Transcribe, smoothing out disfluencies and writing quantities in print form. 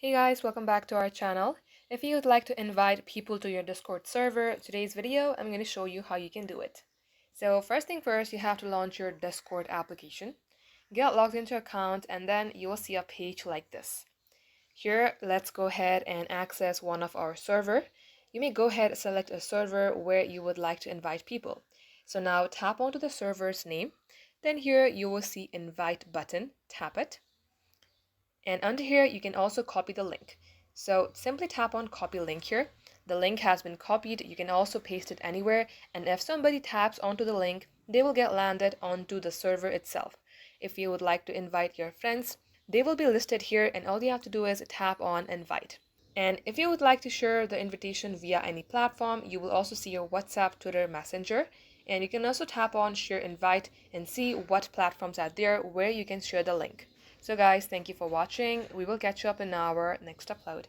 Hey guys, welcome back to our channel. If you would like to invite people to your Discord server, today's video I'm going to show you how you can do it. So first thing first, you have to launch your Discord application. Get logged into your account and then you will see a page like this. Here, let's go ahead and access one of our server. You may go ahead and select a server where you would like to invite people. So now tap onto the server's name. Then here you will see invite button, tap it. And under here, you can also copy the link. So simply tap on copy link here. The link has been copied. You can also paste it anywhere. And if somebody taps onto the link, they will get landed onto the server itself. If you would like to invite your friends, they will be listed here and all you have to do is tap on invite. And if you would like to share the invitation via any platform, you will also see your WhatsApp, Twitter, Messenger. And you can also tap on share invite and see what platforms are there where you can share the link. So guys, thank you for watching. We will catch you up in our next upload.